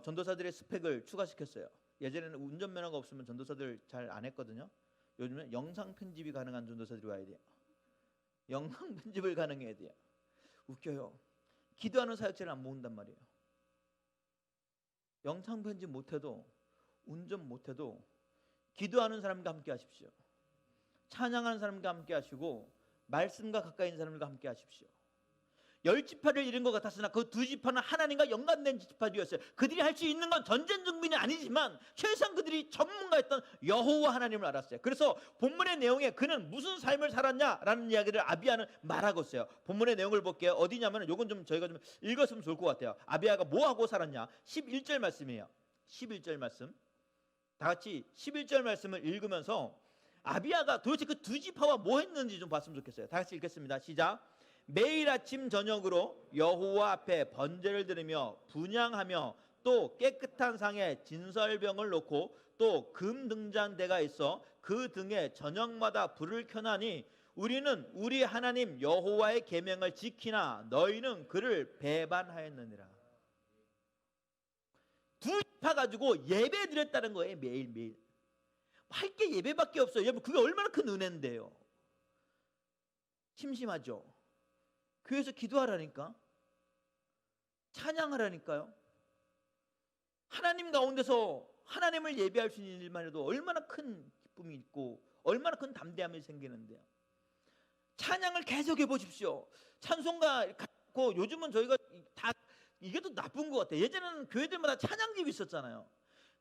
전도사들의 스펙을 추가시켰어요. 예전에는 운전면허가 없으면 전도사들 잘 안 했거든요. 요즘은 영상 편집이 가능한 전도사들이 와야 돼요. 영상 편집을 가능해야 돼요. 웃겨요. 기도하는 사역자를 안 모은단 말이에요. 영상 편집 못해도, 운전 못해도 기도하는 사람과 함께 하십시오. 찬양하는 사람과 함께 하시고 말씀과 가까이 있는 사람과 함께 하십시오. 10지파를 잃은 것 같았으나 그 두 지파는 하나님과 연관된 지파들이었어요. 그들이 할 수 있는 건 전쟁 준비는 아니지만 최소한 그들이 전문가였던 여호와 하나님을 알았어요. 그래서 본문의 내용에 그는 무슨 삶을 살았냐라는 이야기를 아비야는 말하고 있어요. 본문의 내용을 볼게요. 어디냐면 요건 좀 저희가 좀 읽었으면 좋을 것 같아요. 아비야가 뭐 하고 살았냐? 11절 말씀이에요. 11절 말씀. 다 같이 11절 말씀을 읽으면서 아비야가 도대체 그 두 지파와 뭐 했는지 좀 봤으면 좋겠어요. 다 같이 읽겠습니다. 시작. 매일 아침 저녁으로 여호와 앞에 번제를 드리며 분향하며 또 깨끗한 상에 진설병을 놓고 또 금 등잔대가 있어 그 등에 저녁마다 불을 켜나니 우리는 우리 하나님 여호와의 계명을 지키나 너희는 그를 배반하였느니라. 두 지파 가지고 예배 드렸다는 거예요. 매일매일 할 게 예배밖에 없어요. 여러분 그게 얼마나 큰 은혜인데요. 심심하죠. 교회에서 기도하라니까, 찬양하라니까요. 하나님 가운데서 하나님을 예배할 수 있는 일만 해도 얼마나 큰 기쁨이 있고 얼마나 큰 담대함이 생기는데요. 찬양을 계속해 보십시오. 찬송가 갖고 요즘은 저희가 다 이게 더 나쁜 것 같아요. 예전에는 교회들마다 찬양집이 있었잖아요.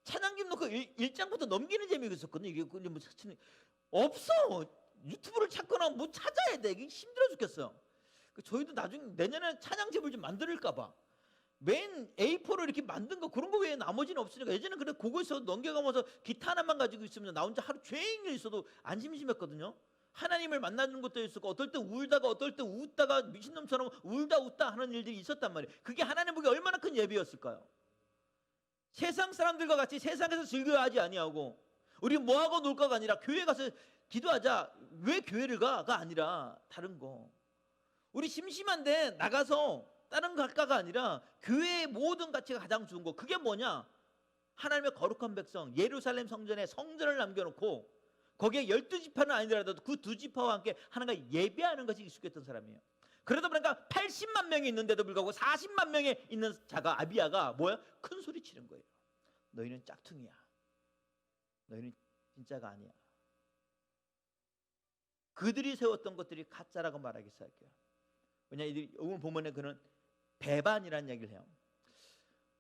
찬양집 놓고 1장부터 넘기는 재미가 있었거든요. 이게 뭐 없어. 유튜브를 찾거나 뭐 찾아야 돼. 이게 힘들어 죽겠어요. 저희도 나중에 내년에 찬양집을 좀 만들까 봐. 맨 A4로 이렇게 만든 거 그런 거 외에 나머지는 없으니까. 예전에 그래 그거에서 넘겨가면서 기타 하나만 가지고 있으면 나 혼자 하루 종일 있어도 안 심심했거든요. 하나님을 만나는 것도 있었고 어떨 때 울다가 어떨 때 웃다가 미친놈처럼 울다 웃다 하는 일들이 있었단 말이에요. 그게 하나님 보기 얼마나 큰 예배였을까요? 세상 사람들과 같이 세상에서 즐겨하지 아니하고 우리 뭐하고 놀까가 아니라 교회 가서 기도하자. 왜 교회를 가가 아니라 다른 거. 우리 심심한데 나가서 다른 거 할까가 아니라 교회의 모든 가치가 가장 좋은 거. 그게 뭐냐? 하나님의 거룩한 백성 예루살렘 성전에 성전을 남겨놓고 거기에 12지파는 아니더라도 그 두 지파와 함께 하나님과 예배하는 것이 익숙했던 사람이에요. 그러다 보니까 80만 명이 있는데도 불구하고 40만 명에 있는 자가 아비야가 뭐야? 큰 소리 치는 거예요. 너희는 짝퉁이야. 너희는 진짜가 아니야. 그들이 세웠던 것들이 가짜라고 말하기 시작해요. 왜냐 이들이 오늘 보면은 그는 배반이라는 얘기를 해요.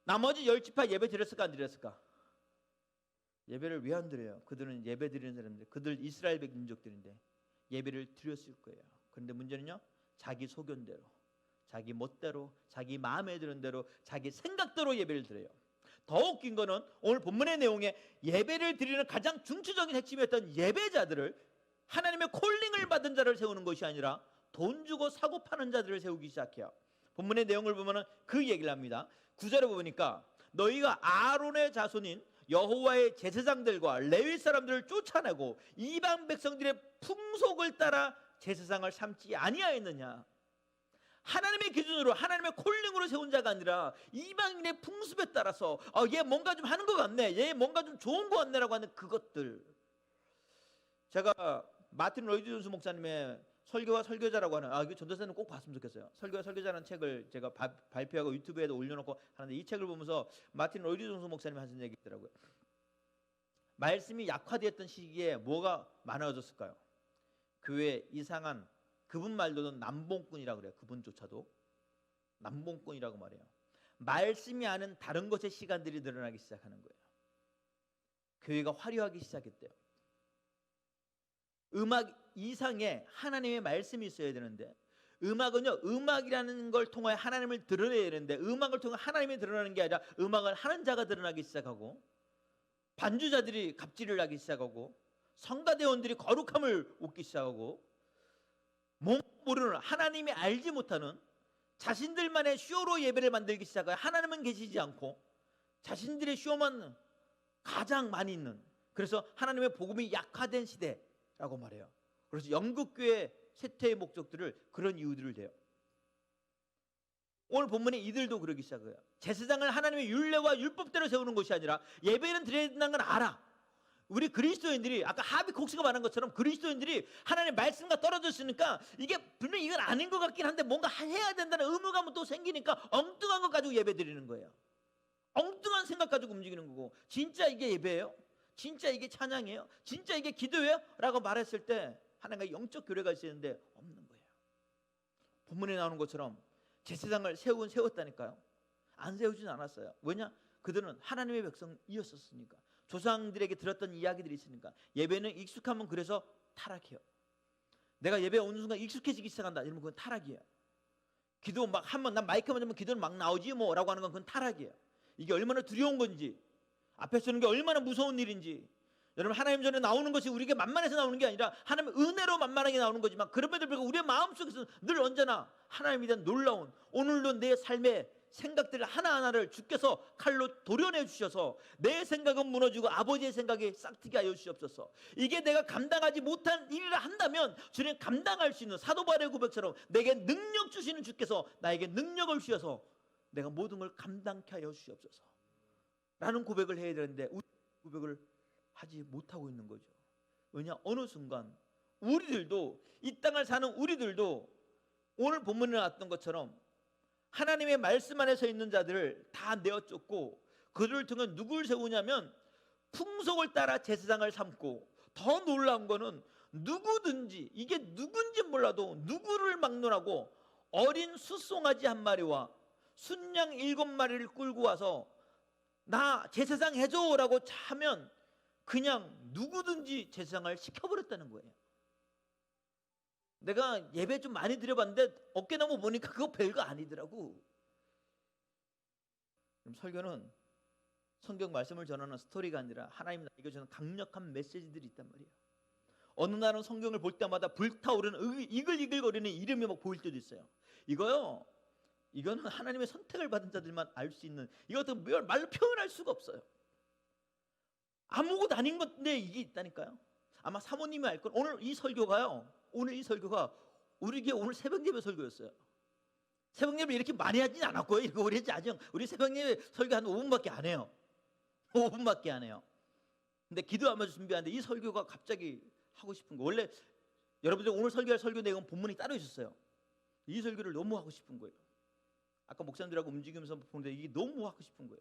나머지 10지파 예배 드렸을까 안 드렸을까? 예배를 왜 안 드려요? 그들은 예배 드리는 사람들, 그들 이스라엘 민족들인데 예배를 드렸을 거예요. 그런데 문제는요, 자기 소견대로, 자기 멋대로, 자기 마음에 드는 대로, 자기 생각대로 예배를 드려요. 더 웃긴 거는 오늘 본문의 내용에 예배를 드리는 가장 중추적인 핵심이었던 예배자들을, 하나님의 콜링을 받은 자를 세우는 것이 아니라 돈 주고 사고 파는 자들을 세우기 시작해요. 본문의 내용을 보면 그 얘기를 합니다. 9절에 보니까 너희가 아론의 자손인 여호와의 제사장들과 레위 사람들을 쫓아내고 이방 백성들의 풍속을 따라 제사장을 삼지 아니하였느냐. 하나님의 기준으로, 하나님의 콜링으로 세운 자가 아니라 이방인의 풍습에 따라서 얘 뭔가 좀 하는 것 같네, 얘 뭔가 좀 좋은 것 같네라고 하는 그것들. 제가 마틴 로이드 존스 목사님의 설교와 설교자라고 하는, 이거 전도사는 꼭 봤으면 좋겠어요. 설교와 설교자라는 책을 제가 발표하고 유튜브에도 올려놓고 하는데, 이 책을 보면서 마틴 로이드 존스 목사님이 하신 얘기 있더라고요. 말씀이 약화되었던 시기에 뭐가 많아졌을까요? 교회 이상한, 그분 말로는 남봉꾼이라고 그래요. 그분조차도 남봉꾼이라고 말해요. 말씀이 아는 다른 것의 시간들이 늘어나기 시작하는 거예요. 교회가 화려하기 시작했대요. 음악 이상의 하나님의 말씀이 있어야 되는데, 음악은요, 음악이라는 걸 통해 하나님을 드러내야 되는데, 음악을 통해 하나님이 드러나는 게 아니라 음악을 하는 자가 드러나기 시작하고, 반주자들이 갑질을 하기 시작하고, 성가대원들이 거룩함을 웃기 시작하고, 모르는, 하나님이 알지 못하는 자신들만의 쇼로 예배를 만들기 시작해요. 하나님은 계시지 않고 자신들의 쇼만 가장 많이 있는, 그래서 하나님의 복음이 약화된 시대라고 말해요. 그래서 영국교회 쇠퇴의 목적들을 그런 이유들을 대요. 오늘 본문에 이들도 그러기 시작해요. 제사장을 하나님의 율례와 율법대로 세우는 것이 아니라, 예배는 드려야 된다는 건 알아. 우리 그리스도인들이, 아까 하비 콕스가 말한 것처럼 그리스도인들이 하나님의 말씀과 떨어져 있으니까 이게 분명히 이건 아닌 것 같긴 한데 뭔가 해야 된다는 의무감은 또 생기니까 엉뚱한 것 가지고 예배 드리는 거예요. 엉뚱한 생각 가지고 움직이는 거고, 진짜 이게 예배예요? 진짜 이게 찬양이에요? 진짜 이게 기도예요? 라고 말했을 때 하나님과 영적 교류가 있었는데 없는 거예요. 본문에 나오는 것처럼 제사장을 세웠다니까요. 안 세우진 않았어요. 왜냐? 그들은 하나님의 백성이었었으니까. 조상들에게 들었던 이야기들이 있으니까. 예배는 익숙하면 그래서 타락해요. 내가 예배 오는 순간 익숙해지기 시작한다 이러면 그건 타락이에요. 기도 막 한번, 난 마이크만 잡으면 기도는 막 나오지 뭐 라고 하는 건 그건 타락이에요. 이게 얼마나 두려운 건지, 앞에 서는 게 얼마나 무서운 일인지. 여러분, 하나님 전에 나오는 것이 우리에게 만만해서 나오는 게 아니라 하나님의 은혜로 만만하게 나오는 거지만, 그럼에도 불구하고 우리의 마음속에서 늘 언제나 하나님에 대한 놀라운, 오늘도 내 삶에 생각들 하나하나를 주께서 칼로 도려내 주셔서 내 생각은 무너지고 아버지의 생각이 싹트게 하여 주시옵소서. 이게 내가 감당하지 못한 일이라 한다면 주님 감당할 수 있는 사도 바울의 고백처럼 내게 능력 주시는 주께서 나에게 능력을 주셔서 내가 모든 걸 감당케 하여 주시옵소서 라는 고백을 해야 되는데 우리 고백을 하지 못하고 있는 거죠. 왜냐? 어느 순간 우리들도, 이 땅을 사는 우리들도 오늘 본문에 나왔던 것처럼 하나님의 말씀 안에 서 있는 자들을 다 내어쫓고 그들을 통해 누굴 세우냐면 풍속을 따라 제사장을 삼고, 더 놀라운 거는 누구든지, 이게 누군지 몰라도 누구를 막론하고 어린 숫송아지 한 마리와 순양 7마리를 끌고 와서 나 제사장 해줘라고 하면 그냥 누구든지 제사장을 시켜버렸다는 거예요. 내가 예배 좀 많이 드려봤는데 어깨너머 보니까 그거 별거 아니더라고. 설교는 성경 말씀을 전하는 스토리가 아니라 하나님 나에게 주는 강력한 메시지들이 있단 말이에요. 어느 날은 성경을 볼 때마다 불타오르는 이글이글거리는 이름이 막 보일 때도 있어요. 이거는 하나님의 선택을 받은 자들만 알 수 있는, 이것도 말로 표현할 수가 없어요. 아무것도 아닌 건데 이게 있다니까요. 아마 사모님이 알 건, 오늘 이 설교가 우리 교회 오늘 새벽 예배 설교였어요. 새벽 예배 이렇게 많이 하진 않았고요. 이거 우리 새벽 예배 설교 한 5분밖에 안 해요. 5분밖에 안 해요. 근데 기도하면서 준비하는데 이 설교가 갑자기 하고 싶은 거. 원래 여러분들 오늘 설교할 설교 내용은 본문이 따로 있었어요. 이 설교를 너무 하고 싶은 거예요. 아까 목사님들하고 움직이면서 보는데 이게 너무 하고 싶은 거예요.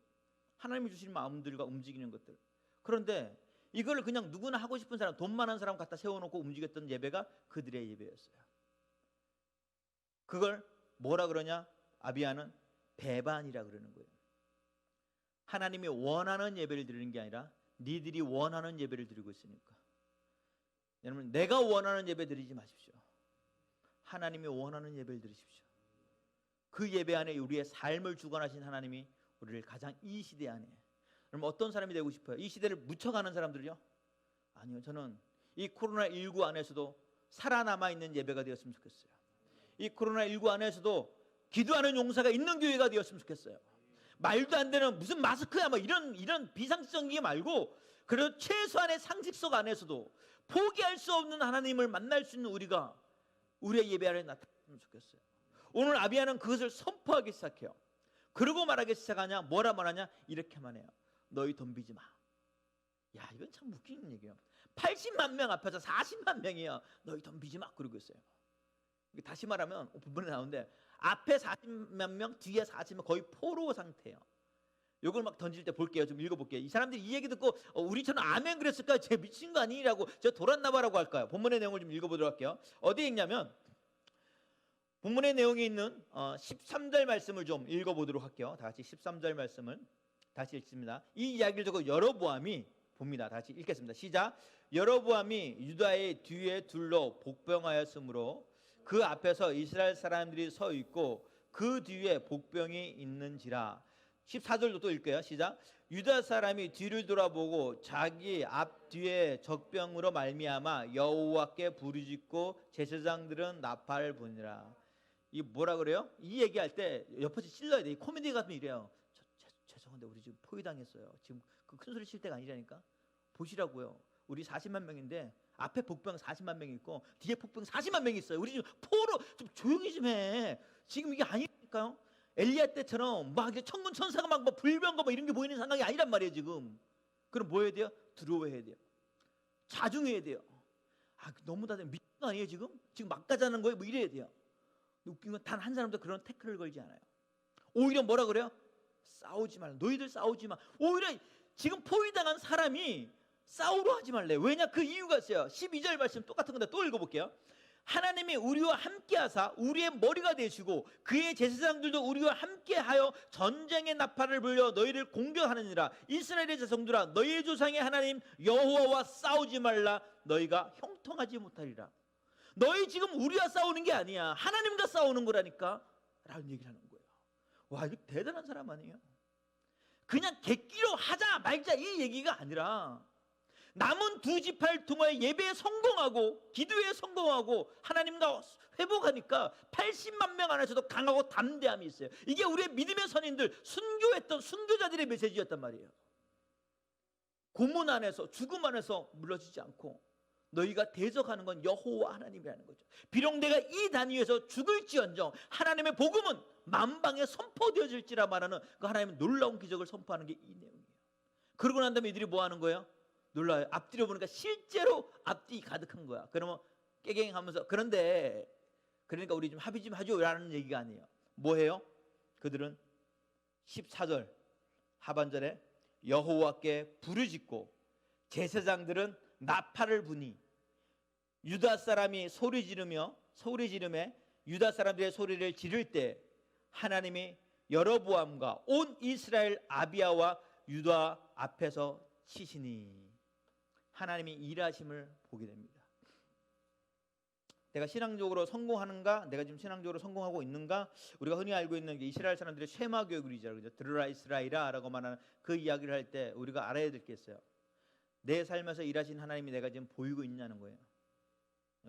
하나님이 주시는 마음들과 움직이는 것들. 그런데 이걸 그냥 누구나 하고 싶은 사람, 돈 많은 사람 갖다 세워놓고 움직였던 예배가 그들의 예배였어요. 그걸 뭐라 그러냐? 아비아는 배반이라 그러는 거예요. 하나님이 원하는 예배를 드리는 게 아니라 니들이 원하는 예배를 드리고 있으니까. 여러분, 내가 원하는 예배 드리지 마십시오. 하나님이 원하는 예배를 드리십시오. 그 예배 안에 우리의 삶을 주관하신 하나님이 우리를 가장 이 시대 안에, 그럼 어떤 사람이 되고 싶어요? 이 시대를 묻혀가는 사람들이요? 아니요, 저는 이 코로나19 안에서도 살아남아 있는 예배가 되었으면 좋겠어요. 이 코로나19 안에서도 기도하는 용사가 있는 교회가 되었으면 좋겠어요. 말도 안 되는 무슨 마스크야 막 이런 비상식적인 게 말고, 그래도 최소한의 상식적 안에서도 포기할 수 없는 하나님을 만날 수 있는 우리가 우리의 예배 안에 나타났으면 좋겠어요. 오늘 아비아는 그것을 선포하기 시작해요. 그러고 말하기 시작하냐? 뭐라 말하냐? 이렇게만 해요. 너희 덤비지 마. 야, 이건 참 웃기는 얘기예요. 80만 명 앞에서 40만 명이요. 너희 덤비지 마. 그러고 있어요. 다시 말하면 부분에 나오는데 앞에 40만 명, 뒤에 40명, 거의 포로 상태예요. 이걸 막 던질 때 볼게요. 좀 읽어볼게요. 이 사람들이 이 얘기 듣고 우리처럼 아멘 그랬을까요? 쟤 미친 거 아니라고, 저 돌았나봐라고 할까요? 본문의 내용을 좀 읽어보도록 할게요. 어디에 있냐면 본문의 내용이 있는 13절 말씀을 좀 읽어보도록 할게요. 다 같이 13절 말씀을 다시 읽습니다. 이 이야기를 듣고 여로보암이 봅니다. 다시 읽겠습니다. 시작. 여로보암이 유다의 뒤에 둘러 복병하였으므로 그 앞에서 이스라엘 사람들이 서 있고 그 뒤에 복병이 있는지라. 14절도 또 읽게요. 시작. 유다 사람이 뒤를 돌아보고 자기 앞뒤에 적병으로 말미암아 여호와께 부르짖고 제사장들은 나팔을 부니라. 이 뭐라 그래요? 이 얘기할 때 옆에서 찔러야 돼. 이 코미디 같으면 이래요. 죄송한데 우리 지금 포위당했어요. 지금 그 큰 소리 칠 때가 아니라니까. 보시라고요. 우리 40만 명인데 앞에 복병 40만 명이 있고 뒤에 복병 40만 명이 있어요. 우리 지금 포로 좀 조용히 좀 해. 지금 이게 아니니까요. 엘리야 때처럼 막 천군 천사가 막 불병거 막 이런 게 보이는 상황이 아니란 말이에요 지금. 그럼 뭐 해야 돼요? 두려워해야 돼요. 자중해야 돼요. 너무 다들 미친 거 아니에요 지금? 지금 막 가자는 거예요? 뭐 이래야 돼요. 웃긴 건 단 한 사람도 그런 태클을 걸지 않아요. 오히려 뭐라 그래요? 싸우지 말라. 너희들 싸우지 마. 오히려 지금 포위당한 사람이 싸우려 하지 말래. 왜냐? 그 이유가 있어요. 12절 말씀 똑같은 건데 또 읽어볼게요. 하나님이 우리와 함께하사 우리의 머리가 되시고 그의 제사장들도 우리와 함께하여 전쟁의 나팔을 불려 너희를 공격하느니라. 이스라엘의 자손들아, 너희의 조상의 하나님 여호와와 싸우지 말라. 너희가 형통하지 못하리라. 너희 지금 우리와 싸우는 게 아니야. 하나님과 싸우는 거라니까 라는 얘기를 하는 거예요. 와, 이거 대단한 사람 아니에요? 그냥 객기로 하자 말자 이 얘기가 아니라 남은 두 지파를 통하여 예배에 성공하고 기도에 성공하고 하나님과 회복하니까 80만 명 안에서도 강하고 담대함이 있어요. 이게 우리의 믿음의 선인들, 순교했던 순교자들의 메시지였단 말이에요. 고문 안에서, 죽음 안에서 물러지지 않고 너희가 대적하는 건 여호와 하나님이라는 거죠. 비록 내가 이 단위에서 죽을지언정 하나님의 복음은 만방에 선포되어질지라 말하는 그 하나님의 놀라운 기적을 선포하는 게 이 내용이에요. 그러고 난 다음에 이들이 뭐 하는 거예요? 놀라요. 앞뒤로 보니까 실제로 앞뒤 가득한 거야. 그러면 깨갱하면서 그러니까 우리 좀 합의 좀 하죠 라는 얘기가 아니에요. 뭐 해요? 그들은 14절 하반절에 여호와께 부르짖고 제사장들은 나팔을 부니 유다 사람이 소리 지르매 유다 사람들의 소리를 지를 때 하나님이 여로보암과 온 이스라엘 아비야와 유다 앞에서 치시니 하나님이 일하심을 보게 됩니다. 내가 신앙적으로 성공하는가? 내가 지금 신앙적으로 성공하고 있는가? 우리가 흔히 알고 있는 게 이스라엘 사람들의 쉐마 교육을 이제 들으라 이스라엘아라고 말하는 그 이야기를 할 때 우리가 알아야 될 게 있어요. 내 삶에서 일하신 하나님이 내가 지금 보이고 있냐는 거예요.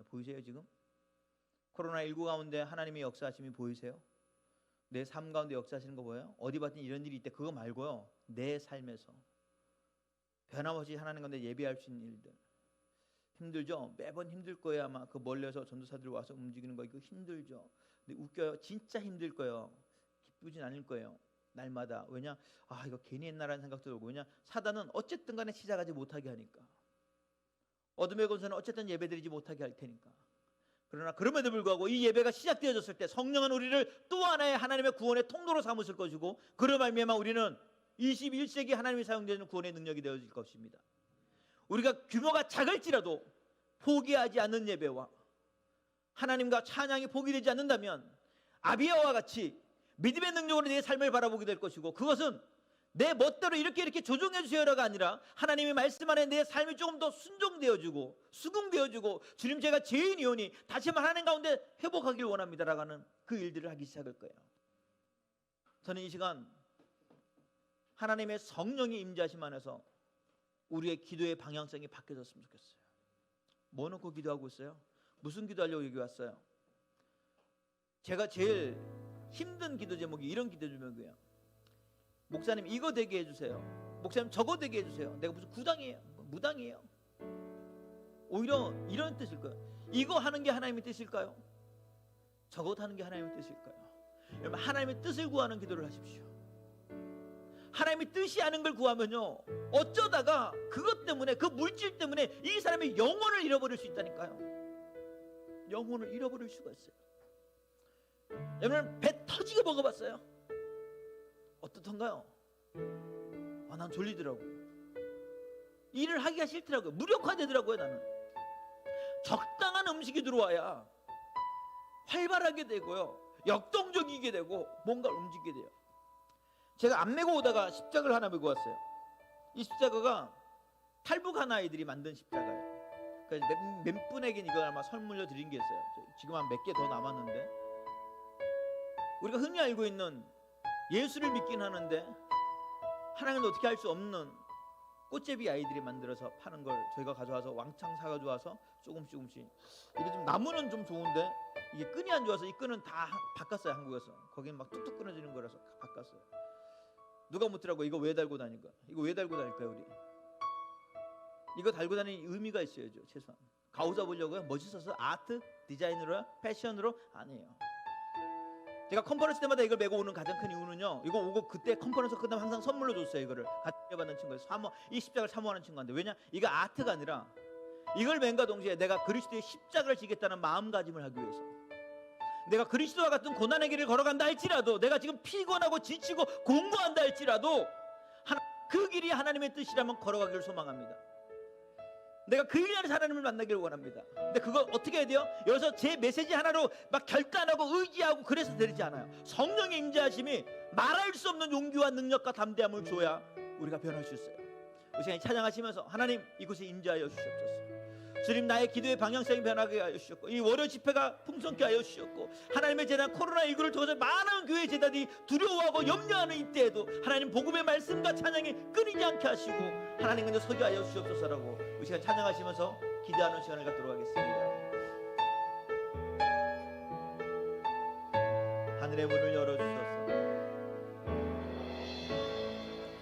보이세요 지금? 코로나19 가운데 하나님의 역사하심이 보이세요? 내 삶 가운데 역사하시는 거 보여요? 어디 봤더니 이런 일이 있대. 그거 말고요. 내 삶에서 변함없이 하나님 가운데 예배할 수 있는 일들. 힘들죠? 매번 힘들 거예요. 아마 그 멀리서 전도사들 와서 움직이는 거 이거 힘들죠. 근데 웃겨요. 진짜 힘들 거예요. 기쁘진 않을 거예요. 날마다. 왜냐? 이거 괜히 했나라는 생각도 들고. 왜냐? 사단은 어쨌든 간에 시작하지 못하게 하니까. 어둠의 권세는 어쨌든 예배드리지 못하게 할 테니까. 그러나 그럼에도 불구하고 이 예배가 시작되어졌을 때 성령은 우리를 또 하나의 하나님의 구원의 통로로 삼으실 것이고 그로 말미암아 우리는 21세기 하나님이 사용되는 구원의 능력이 되어질 것입니다. 우리가 규모가 작을지라도 포기하지 않는 예배와 하나님과 찬양이 포기되지 않는다면 아비야와 같이 믿음의 능력으로 내 삶을 바라보게 될 것이고 그것은 내 멋대로 이렇게 조종해 주세요가 아니라 하나님의 말씀 안에 내 삶이 조금 더 순종되어지고 수긍되어지고 주님 제가 죄인이오니 다시 한번 하나님 가운데 회복하길 원합니다라고 하는 그 일들을 하기 시작할 거예요. 저는 이 시간 하나님의 성령이 임재하심 안에서 우리의 기도의 방향성이 바뀌어졌으면 좋겠어요. 뭐 놓고 기도하고 있어요? 무슨 기도하려고 여기 왔어요? 제가 제일 힘든 기도 제목이 이런 기도 제목이에요. 목사님 이거 되게 해주세요. 목사님 저거 되게 해주세요. 내가 무슨 구당이에요? 무당이에요? 오히려 이런 뜻일 거예요. 이거 하는 게 하나님의 뜻일까요? 저것 하는 게 하나님의 뜻일까요? 여러분 하나님의 뜻을 구하는 기도를 하십시오. 하나님의 뜻이 아닌 걸 구하면요 어쩌다가 그것 때문에 그 물질 때문에 이 사람의 영혼을 잃어버릴 수 있다니까요. 영혼을 잃어버릴 수가 있어요. 여러분 배 터지게 먹어봤어요? 어떻던가요? 난 졸리더라고. 일을 하기가 싫더라고요. 무력화되더라고요. 나는 적당한 음식이 들어와야 활발하게 되고요 역동적이게 되고 뭔가를 움직이게 돼요. 제가 안 메고 오다가 십자가를 하나 메고 왔어요. 이 십자가가 탈북한 아이들이 만든 십자가예요. 그래서 몇 분에겐 이거 아마 선물로 드린 게 있어요. 지금 한 몇 개 더 남았는데 우리가 흔히 알고 있는 예수를 믿긴 하는데 하나님은 어떻게 할 수 없는 꽃제비 아이들이 만들어서 파는 걸 저희가 가져와서 왕창 사가지고 와서 조금씩 이게 좀 나무는 좀 좋은데 이게 끈이 안 좋아서 이 끈은 다 바꿨어요. 한국에서 거기는 막 뚝뚝 끊어지는 거라서 바꿨어요. 누가 묻더라고 이거 왜 달고 다니까? 이거 왜 달고 다닐까요 우리? 이거 달고 다니는 의미가 있어야죠. 최소한 가오 잡으려고요? 멋있어서 아트 디자인으로 패션으로 아니에요. 제가 컨퍼런스 때마다 이걸 메고 오는 가장 큰 이유는요 이거 오고 그때 컨퍼런스 끝나면 항상 선물로 줬어요. 이거를 같이 받는 친구예요. 이 십자가를 사모하는 친구한테. 왜냐? 이거 아트가 아니라 이걸 맨과 동시에 내가 그리스도의 십자가를 지겠다는 마음가짐을 하기 위해서 내가 그리스도와 같은 고난의 길을 걸어간다 할지라도 내가 지금 피곤하고 지치고 공부한다 할지라도 그 길이 하나님의 뜻이라면 걸어가기를 소망합니다. 내가 그 일 안에서 하나님을 만나기를 원합니다. 근데 그거 어떻게 해야 돼요? 여기서 제 메시지 하나로 막 결단하고 의지하고 그래서 되지 않아요. 성령의 임재하심이 말할 수 없는 용기와 능력과 담대함을 줘야 우리가 변할 수 있어요. 이 시간에 찬양하시면서 하나님 이곳에 임재하여 주시옵소서. 주님, 나의 기도의 방향성이 변하게 하여 주셨고, 이 월요 집회가 풍성케 하여 주셨고, 하나님의 재단 코로나19를 통해서 많은 교회 재단이 두려워하고 염려하는 이때에도 하나님 복음의 말씀과 찬양이 끊이지 않게 하시고 하나님 그냥 서게 하여 주옵소서라고 이 시간 찬양하시면서 기도하는 시간을 갖도록 하겠습니다. 하늘의 문을 열어주소서.